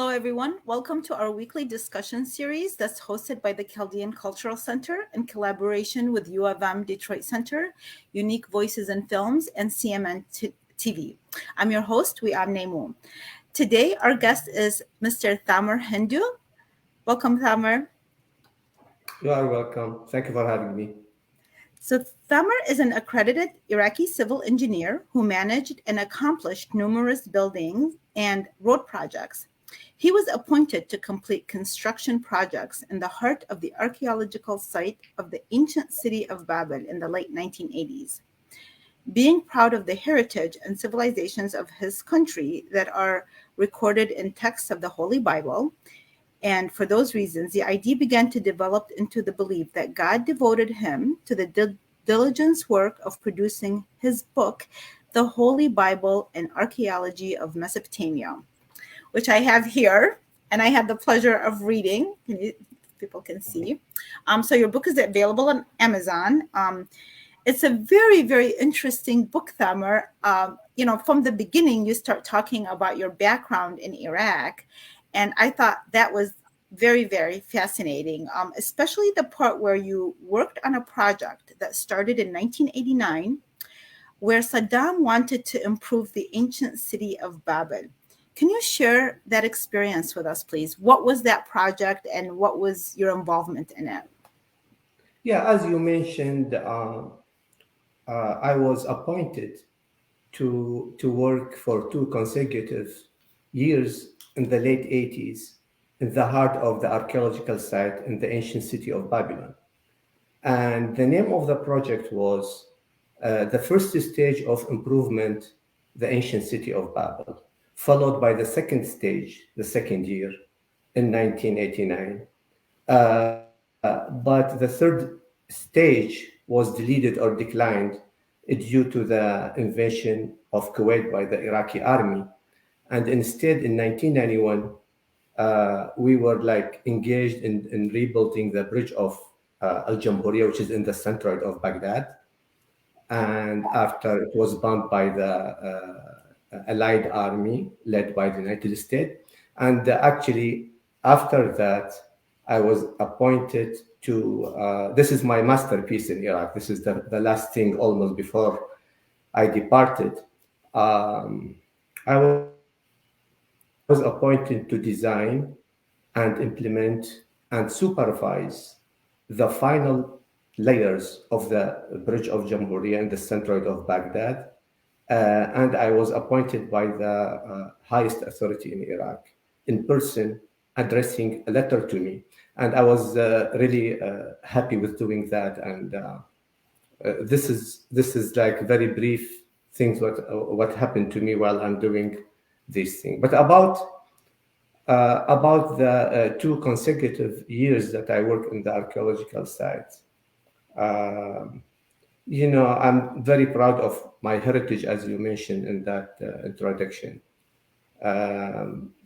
Hello, everyone. Welcome to our weekly discussion series that's hosted by the Chaldean Cultural Center in collaboration with U of M Detroit Center, Unique Voices in Films, and CMN TV. I'm your host, Wiam Nemu. Today, our guest is Mr. Thamur Hindo. Welcome, Thamer. You are welcome. Thank you for having me. So Thamer is an accredited Iraqi civil engineer who managed and accomplished numerous buildings and road projects. He was appointed to complete construction projects in the heart of the archaeological site of the ancient city of Babel in the late 1980s. Being proud of the heritage and civilizations of his country that are recorded in texts of the Holy Bible, and for those reasons, the idea began to develop into the belief that God devoted him to the diligence work of producing his book, The Holy Bible and Archaeology of Mesopotamia, which I have here, and I had the pleasure of reading. People can see. So your book is available on Amazon. It's a very, very interesting book, Thamer. From the beginning, you start talking about your background in Iraq. And I thought that was very, very fascinating, especially the part where you worked on a project that started in 1989, where Saddam wanted to improve the ancient city of Babel. Can you share that experience with us, please? What was that project and what was your involvement in it? Yeah, as you mentioned, I was appointed to work for 2 consecutive years in the late 80s in the heart of the archaeological site in the ancient city of Babylon. And the name of the project was the first stage of improvement, the ancient city of Babel, followed by the second stage, the second year in 1989. But the third stage was deleted or declined due to the invasion of Kuwait by the Iraqi army. And instead, in 1991, we were like engaged in rebuilding the bridge of Al Jamhuriya, which is in the center of Baghdad. And after it was bombed by the Allied army led by the United States. And actually, after that, I was appointed to, this is my masterpiece in Iraq. This is the last thing almost before I departed. I was appointed to design and implement and supervise the final layers of the Bridge of Jamhuriya in the center of Baghdad. And I was appointed by the highest authority in Iraq in person, addressing a letter to me. And I was really happy with doing that. And this is like very brief things what happened to me while I'm doing this thing. But about the 2 consecutive years that I work in the archaeological sites. I'm very proud of my heritage, as you mentioned in that introduction.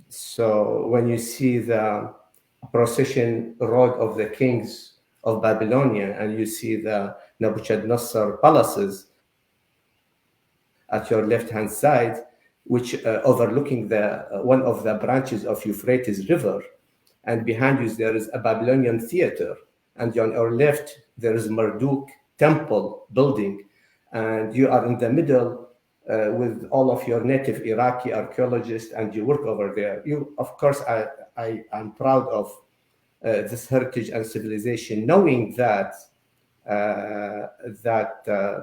So when you see the procession road of the kings of Babylonia and you see the Nebuchadnezzar palaces at your left-hand side, which overlooking one of the branches of Euphrates River, and behind you there is a Babylonian theater, and on your left there is Marduk temple building, and you are in the middle with all of your native Iraqi archaeologists, and you work over there. Of course, I am proud of this heritage and civilization, knowing that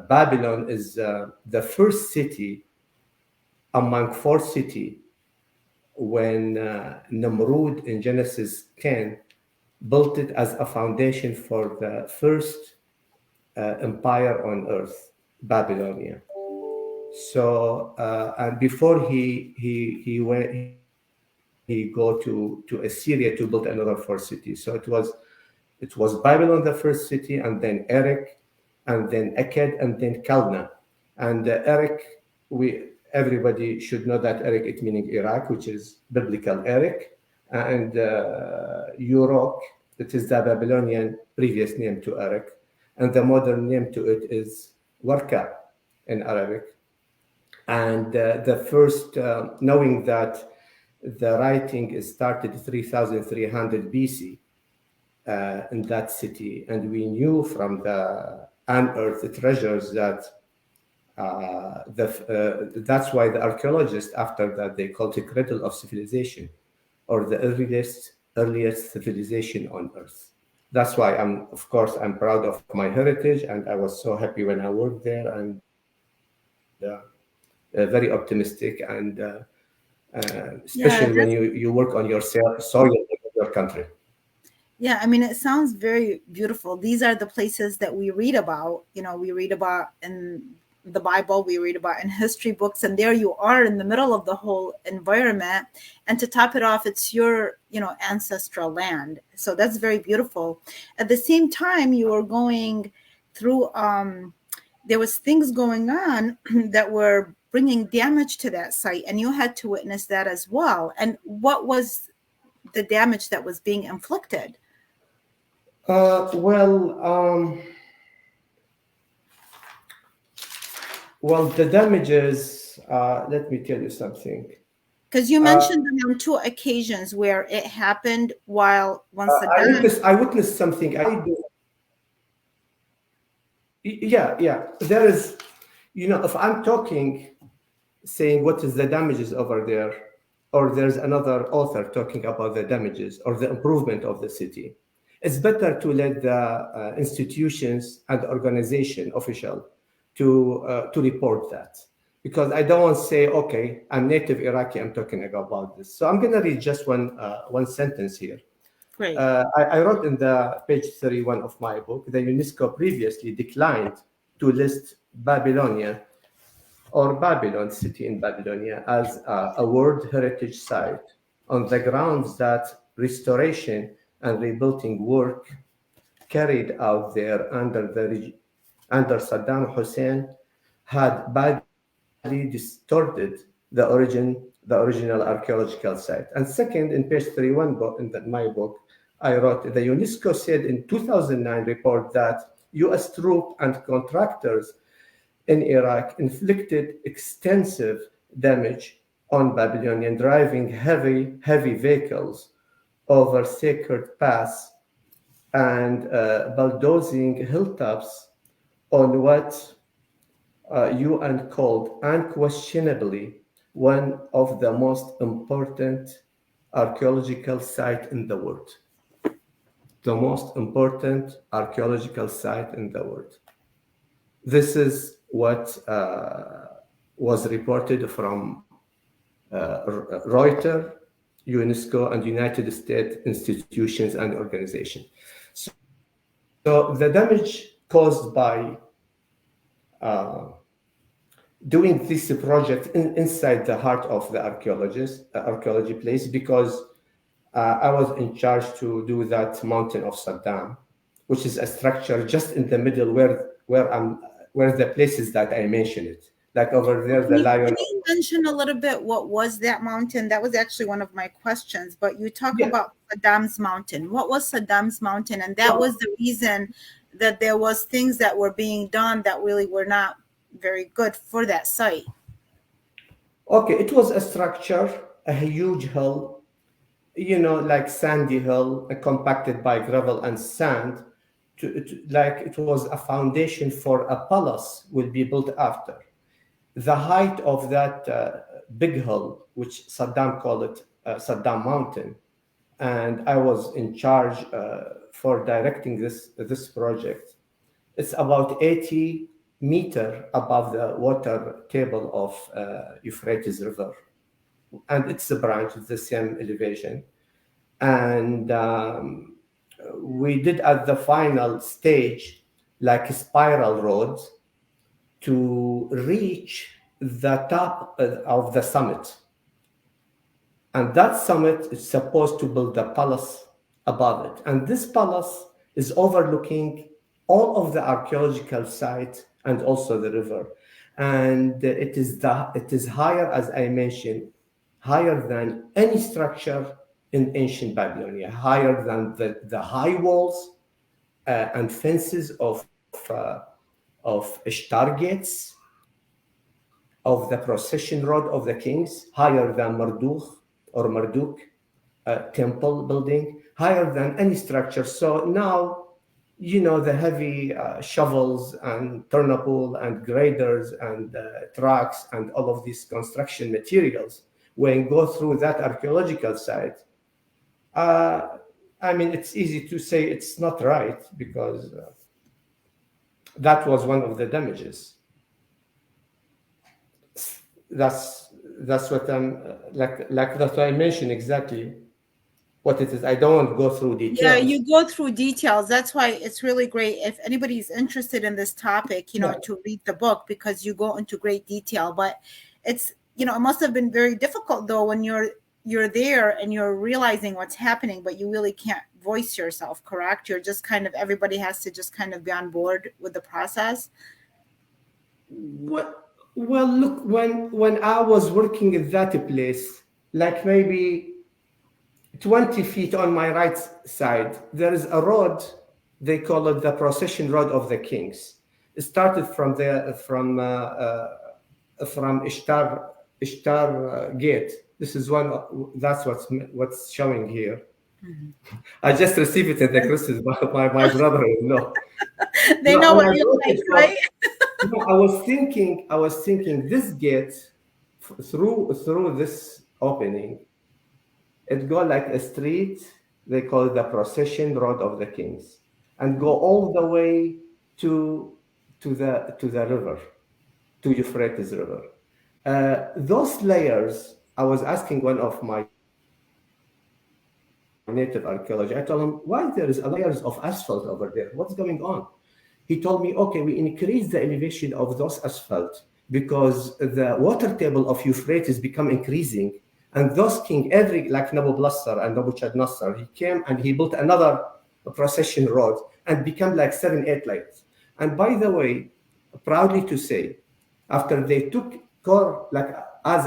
Babylon is the first city among 4 cities when Nimrod in Genesis 10 built it as a foundation for the first empire on earth, Babylonia. So and before he go to Assyria to build another 4 cities. So it was Babylon, the first city, and then Erech, and then Akkad, and then Kalna. And Erech, everybody should know that Erech, it meaning Iraq, which is biblical Erech, and Uruk, it is the Babylonian previous name to Erech, and the modern name to it is Warka in Arabic. And the first, knowing that the writing is started 3,300 BC in that city, and we knew from the unearthed treasures that that's why the archaeologists after that they called it cradle of civilization, or the earliest civilization on Earth. That's why of course, I'm proud of my heritage, and I was so happy when I worked there, and very optimistic, and Yeah, especially when you work on your soil in your country. yeah, I mean, it sounds very beautiful. These are the places that we read about. We read about in the Bible, we read about in history books, and there you are in the middle of the whole environment. And to top it off, it's your, ancestral land. So that's very beautiful. At the same time, you were going through, there was things going on that were bringing damage to that site, and you had to witness that as well. And what was the damage that was being inflicted? Uh, well, um, well, the damages. Let me tell you something. Because you Uh, mentioned them on two occasions where it happened while once I Saddam. witnessed. I witnessed something. Yeah. There is, if I'm talking, saying what is the damages over there, or there's another author talking about the damages or the improvement of the city, it's better to let the institutions and organization official to report that, because I don't want to say, okay, I'm native Iraqi, I'm talking about this. So I'm going to read just one sentence here. Great. I wrote in the page 31 of my book, the UNESCO previously declined to list Babylonia, or Babylon, city in Babylonia, as a World Heritage Site on the grounds that restoration and rebuilding work carried out there under Saddam Hussein had badly distorted the original archaeological site. And second, in page 31 my book, I wrote the UNESCO said in 2009 report that U.S. troops and contractors in Iraq inflicted extensive damage on Babylonian, driving heavy vehicles over sacred paths and bulldozing hilltops on what UN called unquestionably one of the most important archaeological site in the world. The most important archaeological site in the world. This is what was reported from Reuters, UNESCO, and United States institutions and organizations. So the damage caused by doing this project inside the heart of the archaeology place, because I was in charge to do that mountain of Saddam, which is a structure just in the middle where the places that I mentioned it. Like over there, the lion. Can you mention a little bit what was that mountain? That was actually one of my questions, but you talk Yeah. about Saddam's mountain. What was Saddam's mountain? And that was the reason that there was things that were being done that really were not very good for that site. Okay, it was a structure, a huge hill, like sandy hill, compacted by gravel and sand. Like it was a foundation for a palace will be built after. The height of that big hill, which Saddam called it Saddam Mountain, and I was in charge for directing this project. It's about 80 meters above the water table of Euphrates River, and it's a branch, it's the same elevation. And we did at the final stage like a spiral road to reach the top of the summit. And that summit is supposed to build a palace above it. And this palace is overlooking all of the archaeological sites and also the river. And it is higher, as I mentioned, higher than any structure in ancient Babylonia, higher than the high walls and fences of Ishtar gates, of the procession road of the kings, higher than Marduk, or Marduk temple building, higher than any structure. So now, the heavy shovels and turnbull and graders and trucks and all of these construction materials, when go through that archaeological site, it's easy to say it's not right, because that was one of the damages. That's what I'm like that I mentioned exactly what it is. I don't want to go through Yeah, details. you go through details. That's why it's really great if anybody's interested in this topic, Yeah. to read the book, because you go into great detail. But it's, it must have been very difficult though when you're there and you're realizing what's happening, but you really can't voice yourself, correct? You're just kind of, everybody has to just kind of be on board with the process. Well, look, when I was working at that place, like maybe 20 feet on my right side, there is a road. They call it the procession road of the kings. It started from Ishtar Gate. This is one. That's what's showing here. I just received it at the Christmas by my brother-in-law. They No, know and what I you wrote like, it right? No, I was thinking this gate through this opening, it go like a street. They call it the procession road of the kings, and go all the way to the river, to Euphrates River. Those layers, I was asking one of my native archaeology. I told him, why there is a layers of asphalt over there? What's going on? He told me, okay, we increase the elevation of those asphalt because the water table of Euphrates become increasing. And those king, every like Nabopolassar and Nebuchadnezzar, he came and he built another procession road and become like 7-8 layers. And by the way, proudly to say, after they took core, like as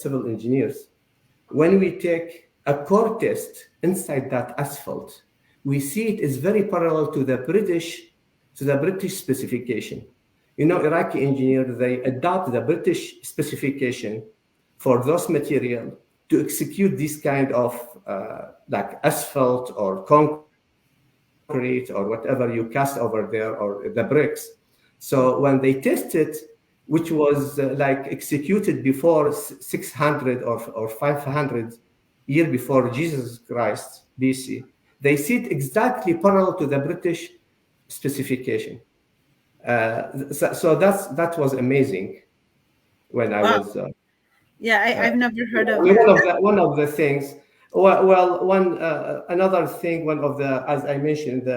civil engineers, when we take a core test inside that asphalt, we see it is very parallel to the British specification. Iraqi engineers, they adopt the British specification for those material to execute this kind of like asphalt or concrete or whatever you cast over there, or the bricks. So when they test it, which was like executed before 600 or 500 year before Jesus Christ BC, they see it exactly parallel to the British specification. So that was amazing when I Wow. was. Yeah, I've never heard of One that. of the things. Well, another thing. One of the, as I mentioned,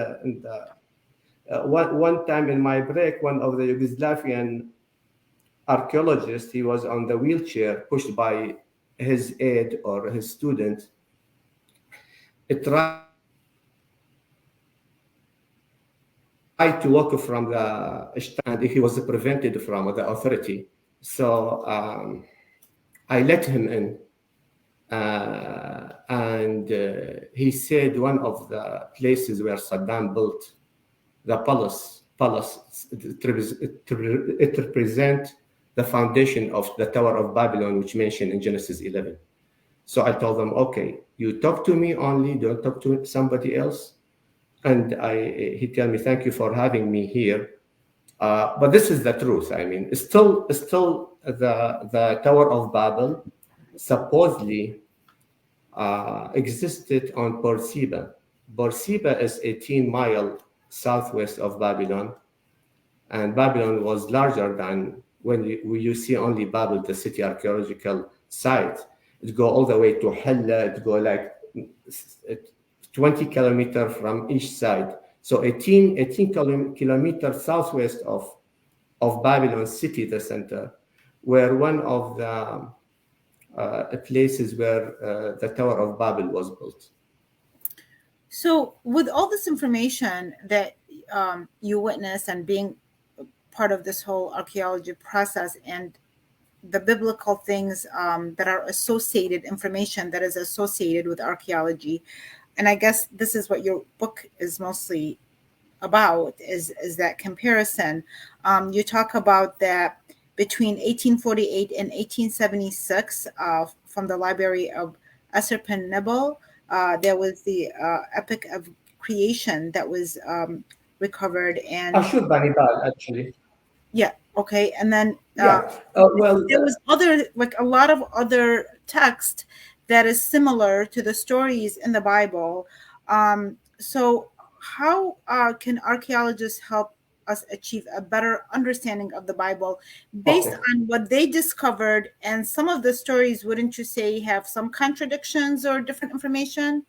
one time in my break, one of the Yugoslavian archaeologist, he was on the wheelchair pushed by his aide or his student. It tried to walk from the stand. He was prevented from the authority. So I let him in. And he said one of the places where Saddam built the palace, it represents the foundation of the Tower of Babylon, which mentioned in Genesis 11. So I told them, okay, you talk to me only, don't talk to somebody else. And he told me, thank you for having me here. But this is the truth. Still the Tower of Babel supposedly existed on Borseba. Borseba is 18 miles southwest of Babylon, and Babylon was larger than when you see only Babel, the city archaeological site. It go all the way to Hilla. It go like 20 kilometers from each side. So 18 kilometers southwest of Babylon city, the center, were one of the places where the Tower of Babel was built. So, with all this information that you witness and being part of this whole archaeology process and the biblical things that are associated, information that is associated with archaeology, and I guess this is what your book is mostly about, is that comparison. You talk about that between 1848 and 1876 from the Library of Ashurbanipal. There was the Epic of Creation that was recovered, and Ashurbanipal, actually. yeah, okay, and then Yeah. there was other, like a lot of other text that is similar to the stories in the Bible. So how can archaeologists help us achieve a better understanding of the Bible based Okay. on what they discovered? And some of the stories, wouldn't you say, have some contradictions or different information?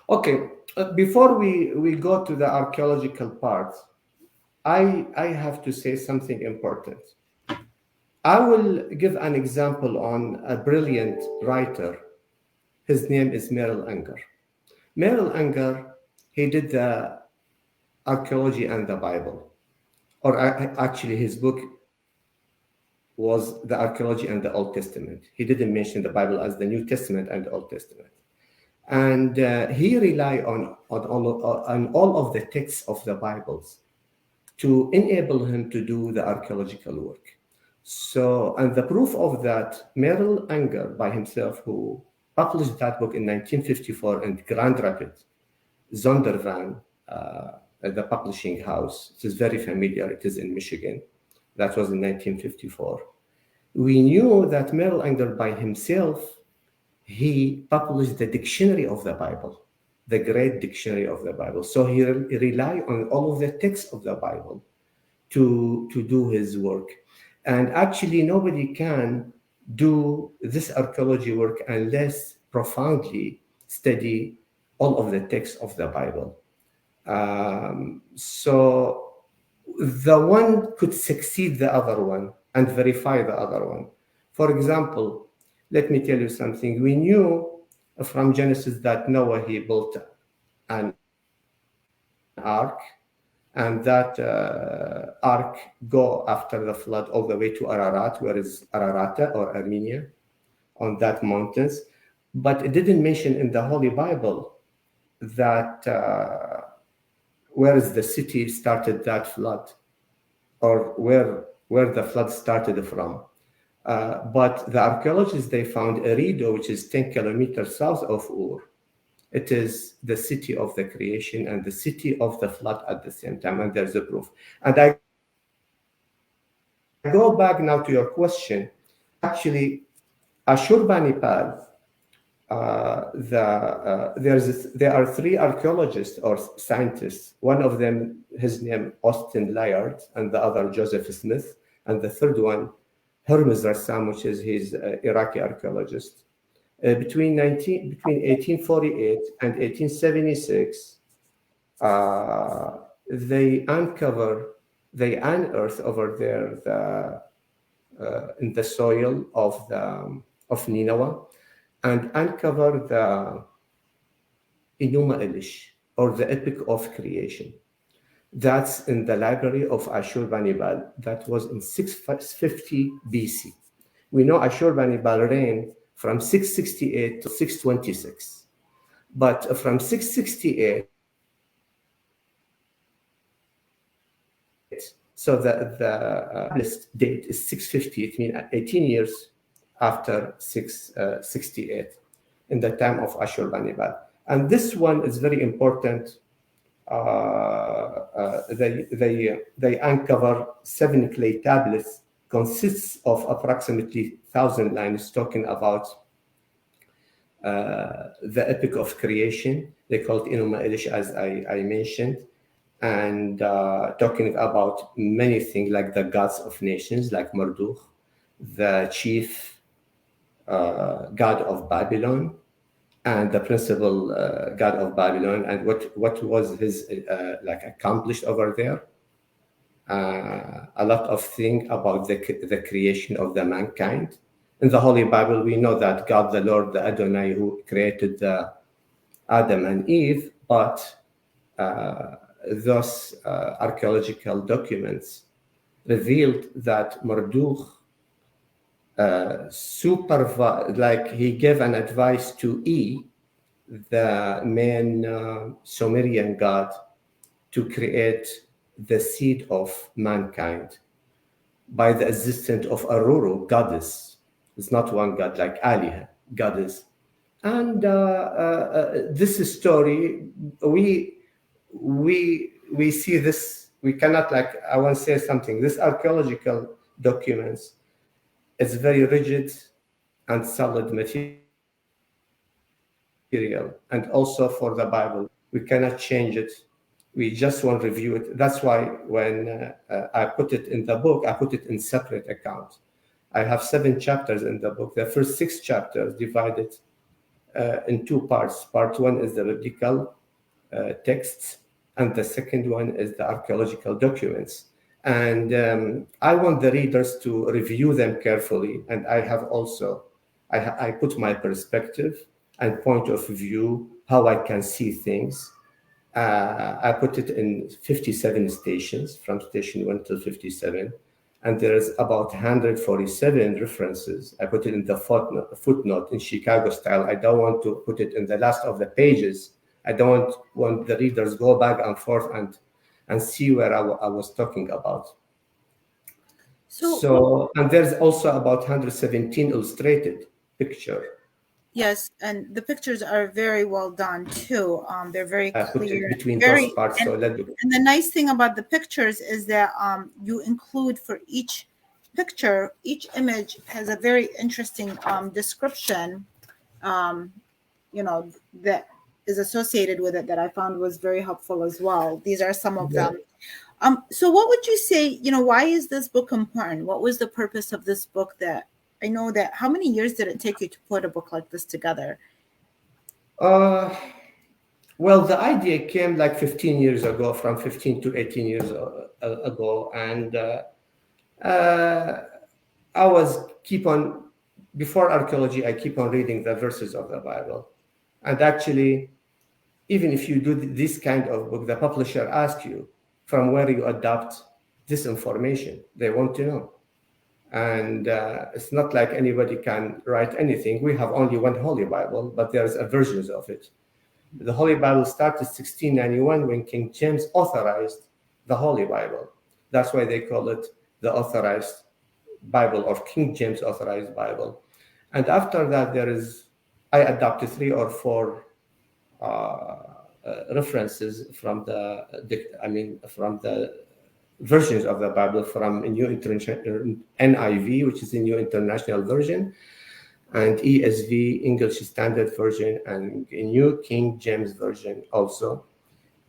Okay. Before we go to the archaeological part, I have to say something important. I will give an example on a brilliant writer. His name is Merrill Unger. Merrill Unger, he did the archaeology and the Bible, or actually his book was the archaeology and the Old Testament. He didn't mention the Bible as the New Testament and the Old Testament. And he relied on all of the texts of the Bibles to enable him to do the archaeological work. So, and the proof of that, Merrill Unger by himself, who published that book in 1954 in Grand Rapids, Zondervan, the publishing house. It is very familiar. It is in Michigan. That was in 1954. We knew that Merrill Unger by himself, he published the dictionary of the Bible, the great dictionary of the Bible. So he relied on all of the texts of the Bible to do his work. And actually, nobody can do this archaeology work unless profoundly study all of the texts of the Bible. So the one could succeed the other one and verify the other one. For example, let me tell you something. We knew from Genesis that Noah, he built an ark, and that ark go after the flood all the way to Ararat, where is Ararat or Armenia, on that mountains. But it didn't mention in the Holy Bible that where is the city started that flood, or where the flood started from. But the archaeologists, they found Erido, which is 10 kilometers south of Ur. It is the city of the creation and the city of the flood at the same time, and there's a proof. And I go back now to your question. Actually, Ashurbanipal, there are three archaeologists or scientists. One of them, his name Austin Layard, and the other Joseph Smith, and the third one, Hermes Rassam, which is his Iraqi archaeologist. Between 1848 and 1876, they unearth over there in the soil of Nineveh, and uncover the Enuma Elish, or the Epic of Creation. That's in the library of Ashurbanipal. That was in 650 BC. We know Ashurbanipal reigned from 668 to 626. But from 668, so the list date is 650, it means 18 years after 668, in the time of Ashurbanipal. And this one is very important. They uncover 7 clay tablets, consists of approximately 1,000 lines, talking about the Epic of Creation. They call it Enuma Elish, as I mentioned, and talking about many things like the gods of nations, like Marduk, the chief god of Babylon, and the principal god of Babylon, and what was his like accomplished over there. A lot of things about the creation of the mankind. In the Holy Bible, we know that God, the Lord, the Adonai, who created Adam and Eve, but those archaeological documents revealed that Marduk like he gave an advice to the main Sumerian god, to create the seed of mankind. by the existence of Aruru, goddess. It's not one god like Aliha, goddess. And this story, we see this. We cannot, like, I want to say something. This archaeological documents, it's very rigid and solid material, and also for the Bible, we cannot change it. We just want to review it. That's why when I put it in the book, I put it in separate account. I have 7 chapters in the book. The first 6 chapters divided in 2 parts. Part 1 is the biblical texts, and the second one is the archaeological documents. And I want the readers to review them carefully. And I have also, I put my perspective and point of view, how I can see things. I put it in 57 stations, from station 1 to 57. And there's about 147 references. I put it in the footnote in Chicago style. I don't want to put it in the last of the pages. I don't want the readers go back and forth and see where I was talking about. So, and there's also about 117 illustrated picture. Yes, and the pictures are very well done too. They're very clear. Between very, those parts. and the nice thing about the pictures is that you include for each picture, each image has a very interesting description, that is associated with it, that I found was very helpful as well. These are some of them. So what would you say, why is this book important? What was the purpose of this book? That I know that, how many years did it take you to put a book like this together? Well, the idea came like 15 years ago, from 15 to 18 years ago. And I was before archaeology, I keep on reading the verses of the Bible. And actually, even if you do this kind of book, the publisher asks you from where you adopt this information. They want to know. And it's not like anybody can write anything. We have only one Holy Bible, but there's versions of it. The Holy Bible started 1691 when King James authorized the Holy Bible. That's why they call it the Authorized Bible, or King James Authorized Bible. And after that, I adopted 3 or 4 references from the versions of the Bible, from a New International NIV, which is a New International Version, and ESV, English Standard Version, and a New King James Version also.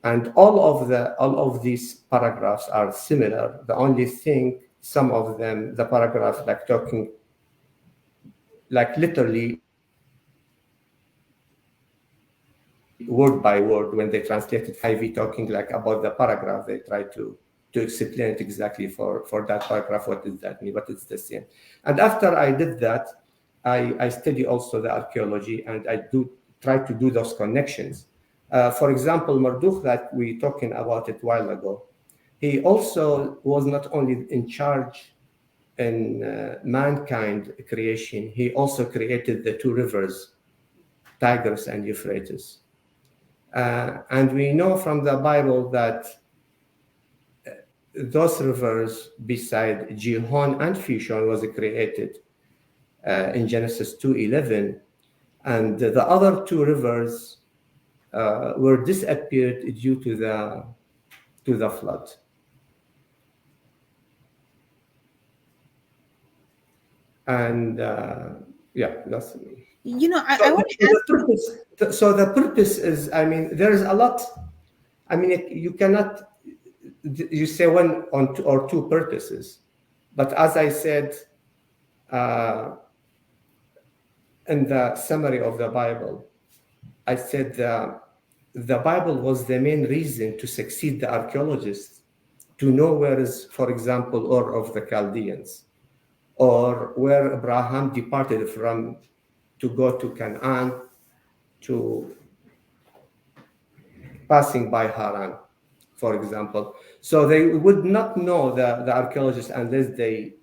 And all of these paragraphs are similar. The only thing, some of them, the paragraphs like talking, like literally word by word, when they translated IV, talking like about the paragraph, they try to explain it exactly for that paragraph, what does that mean, but it's the same. And after I did that, I study also the archaeology, and I try to do those connections. For example, Marduk, that we talking about it a while ago, he also was not only in charge in mankind creation, he also created the 2 rivers, Tigris and Euphrates. And we know from the Bible that those rivers, beside Gihon and Fishon, was created in Genesis 2:11, and the other 2 rivers were disappeared due to the flood. And that's me. I want to ask. So the purpose is, there is a lot. You cannot. You say one or two purposes, but as I said in the summary of the Bible, I said the Bible was the main reason to succeed the archaeologists, to know where is, for example, Ur of the Chaldeans, or where Abraham departed from to go to Canaan, to passing by Haran, for example. So they would not know the archaeologists unless they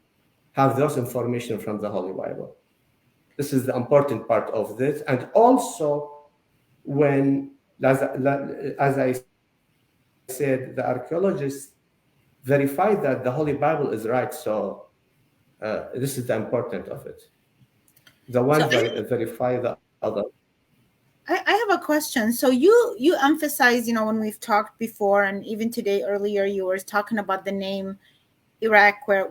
have those information from the Holy Bible. This is the important part of this. And also, when, as I said, the archaeologists verify that the Holy Bible is right. So this is the important of it. The So one verify the other. I have a question. So you emphasize, when we've talked before, and even today earlier, you were talking about the name Iraq, where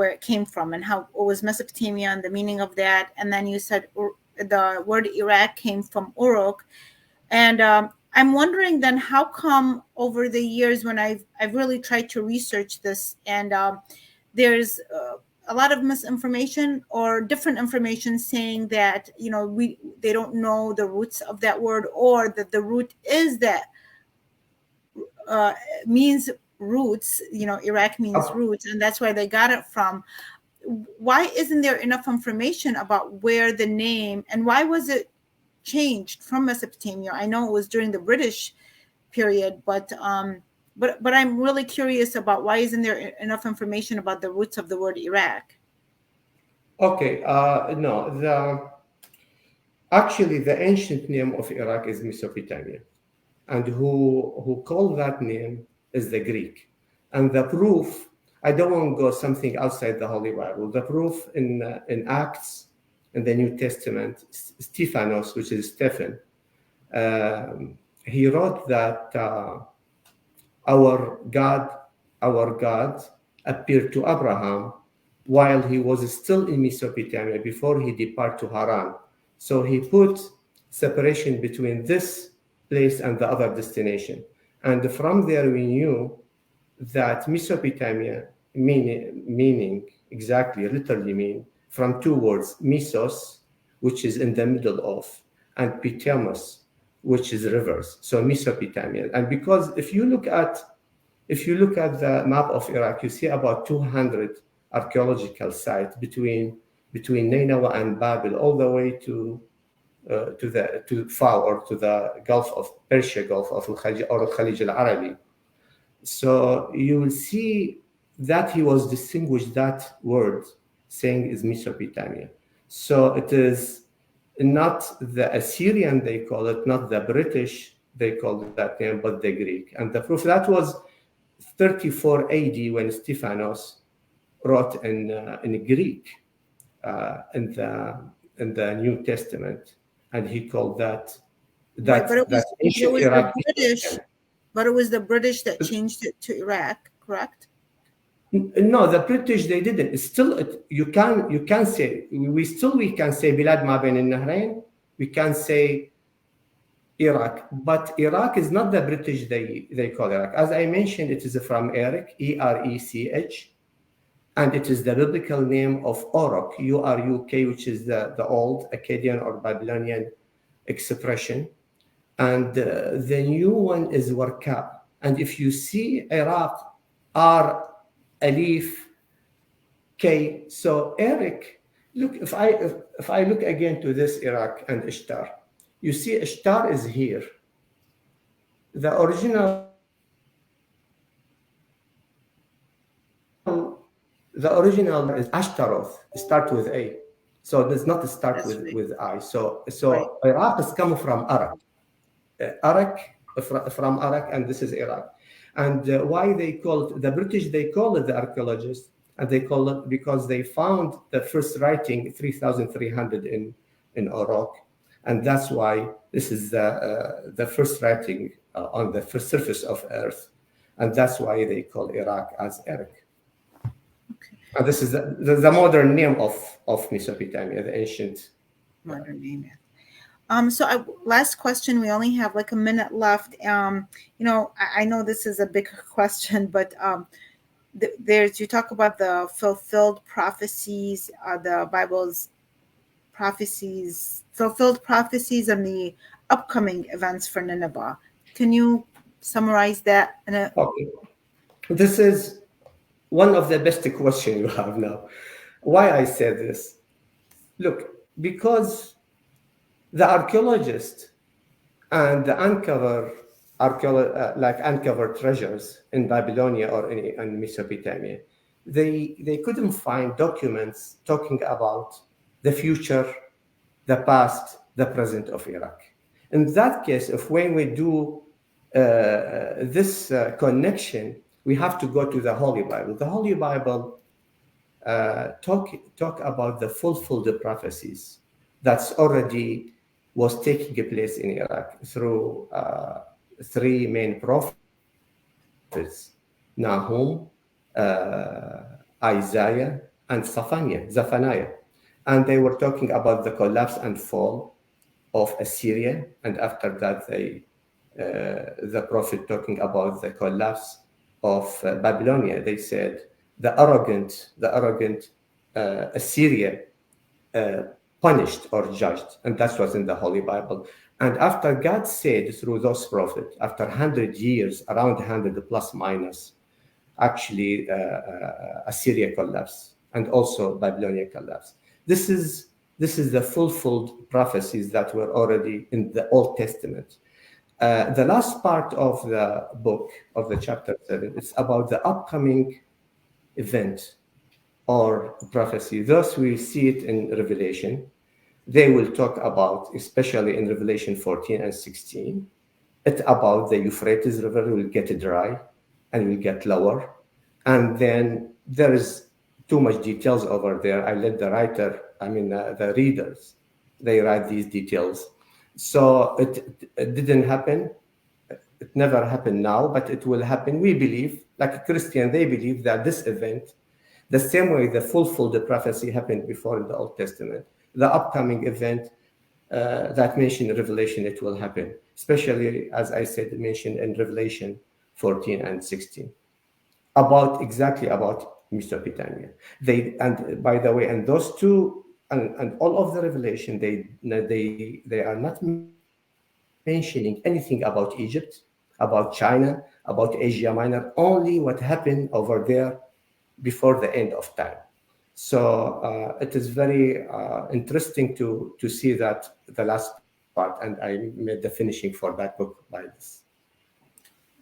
it came from, and how it was Mesopotamia and the meaning of that. And then you said the word Iraq came from Uruk, and I'm wondering then, how come over the years, when I've really tried to research this, and there's a lot of misinformation or different information saying that they don't know the roots of that word, or that the root is that uh, means roots. Iraq means roots, and that's where they got it from. Why isn't there enough information about where the name, and why was it changed from Mesopotamia? I know it was during the British period, but I'm really curious about why isn't there enough information about the roots of the word Iraq? Okay, no, actually the ancient name of Iraq is Mesopotamia, and who called that name is the Greek. And the proof, I don't want to go something outside the Holy Bible. The proof in Acts in the New Testament, Stephanos, which is Stephen, he wrote that our God appeared to Abraham while he was still in Mesopotamia before he departed to Haran. So he put separation between this place and the other destination. And from there we knew that Mesopotamia meaning exactly, literally mean from two words, mesos, which is in the middle of, and Potamos, which is rivers. So Mesopotamia. And because if you look at the map of Iraq, you see about 200 archaeological sites between Nineveh and Babel, all the way to Fao, or to the Gulf of Persia, Gulf of Al-Khalij, or Al-Khalij al-Arabi. So you will see that he was distinguished that word, saying is Mesopotamia. So it is not the Assyrian, they call it, not the British, they call that name, but the Greek. And the proof that was 34 AD when Stephanos wrote in Greek in the New Testament, and he called that Right, but ancient Iraq. it was the British that changed it to Iraq, correct? No, the British, they didn't. It's still, you can say, we can say Bilad Ma Bain al-Nahrain, we can say Iraq, but Iraq is not the British they call Iraq. As I mentioned, it is from Erech, E-R-E-C-H, and it is the biblical name of Uruk, U-R-U-K, which is the old Akkadian or Babylonian expression. And the new one is Warkab. And if you see Iraq, R, Alif, K. So Erech, look, if I look again to this Iraq and Ishtar, you see Ishtar is here. The original is Ashtaroth, start with A. So it does not start with I. So right. Iraq is coming from Arak. From Arak, and this is Iraq. And why they call it, the British, they call it the archaeologists, and they call it because they found the first writing 3,300 in Iraq. And that's why this is the first writing on the first surface of Earth. And that's why they call Iraq as Erech. Okay. And this is the modern name of Mesopotamia, the ancient modern name. Last question. We only have like a minute left. I know this is a big question, but you talk about the fulfilled prophecies, the Bible's prophecies, fulfilled prophecies, and the upcoming events for Nineveh. Can you summarize that? Okay. This is one of the best questions you have now. Why I said this? Look, because the archaeologists and the uncover treasures in Babylonia or in Mesopotamia, they couldn't find documents talking about the future, the past, the present of Iraq. In that case, when we do this connection, we have to go to the Holy Bible. The Holy Bible talk about the fulfilled prophecies that's already was taking place in Iraq through three main prophets: Nahum, Isaiah, and Zephaniah. And they were talking about the collapse and fall of Assyria, and after that, the prophet talking about the collapse of Babylonia. They said the arrogant Assyria punished or judged, and that was in the Holy Bible. And after God said through those prophets, after 100 years, around 100 plus minus, actually Assyria collapsed and also Babylonia collapsed. This is the fulfilled prophecies that were already in the Old Testament. The last part of the book, of the chapter 7, it's about the upcoming event or prophecy. Thus, we see it in Revelation. They will talk about, especially in Revelation 14 and 16, it's about the Euphrates River will get dry and will get lower. And then there is too much details over there. I let the readers, they write these details. So it didn't happen. It never happened now, but it will happen. We believe, like a Christian, they believe that this event, the same way the fulfilled prophecy happened before in the Old Testament, the upcoming event that mentioned in Revelation, it will happen, especially, as I said, mentioned in Revelation 14 and 16, exactly about Mesopotamia. And by the way, and those two, and all of the Revelation, they are not mentioning anything about Egypt, about China, about Asia Minor, only what happened over there before the end of time. So it is very interesting to see that the last part, and I made the finishing for that book by this.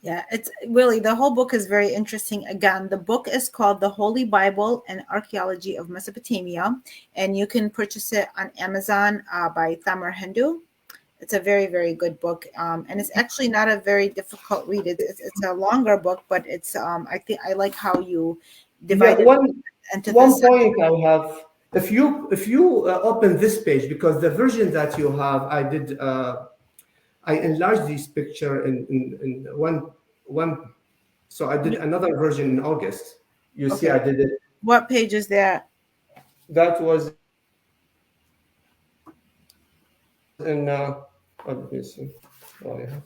Yeah, it's really, the whole book is very interesting. Again, the book is called The Holy Bible and Archaeology of Mesopotamia, and you can purchase it on Amazon by Thamur Hindo. It's a very, very good book, and it's actually not a very difficult read. It's a longer book, but it's I think I like how you divide it into one this. point I have. If you open this page, because the version that you have, I enlarged this picture in one. So I did another version in August. You see, Okay. I did it. What page is that? That was in. Let me see. Oh, yeah.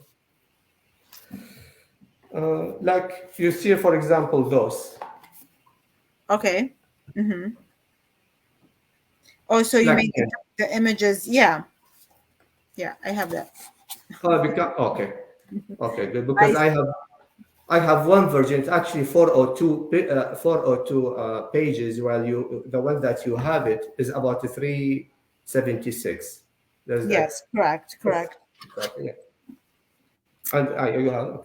Like you see, for example, those. Okay. Mm-hmm. Oh, so you Like made the images. Yeah. Yeah, I have that. okay, good, because I I have one version. It's actually 402 pages, while the one that you have it is about 376. There's like Yes, correct. yeah. And you have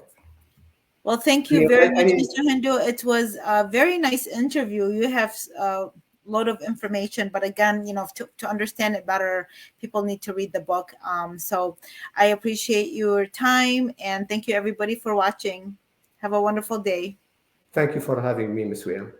Well, thank you very much, Mr. Hindu. It was a very nice interview. You have a lot of information, but again, to understand it better, people need to read the book. So I appreciate your time, and thank you everybody for watching. Have a wonderful day. Thank you for having me, Ms. William.